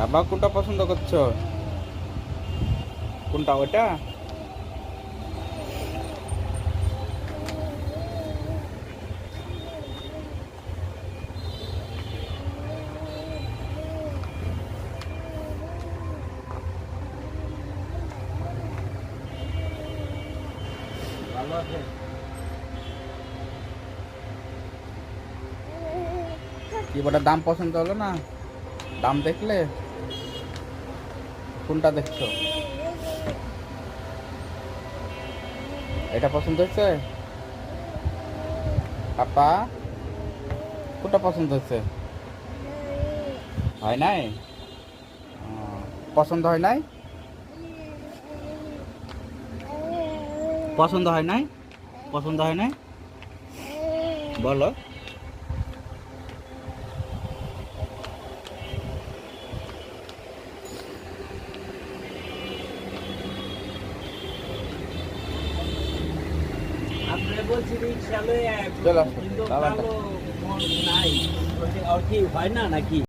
বাবা কোনটা পছন্দ করছো? কোনটা ওটা? ভালো আছে? কি ওটার দাম পছন্দ হলো না? দাম দেখলে কোনটা দেখছো? এটা পছন্দ হয়েছে? পাপা কোনটা পছন্দ হয়েছে? হয় নাই? ও, পছন্দ হয় নাই? পছন্দ হয় নাই? পছন্দ হয় নাই? বলো। আপনি বলছি রিক্সা লয়ে চলে আসো কিন্তু বাবা। কালো মন নাই। বলছে, আর কি হয় না নাকি?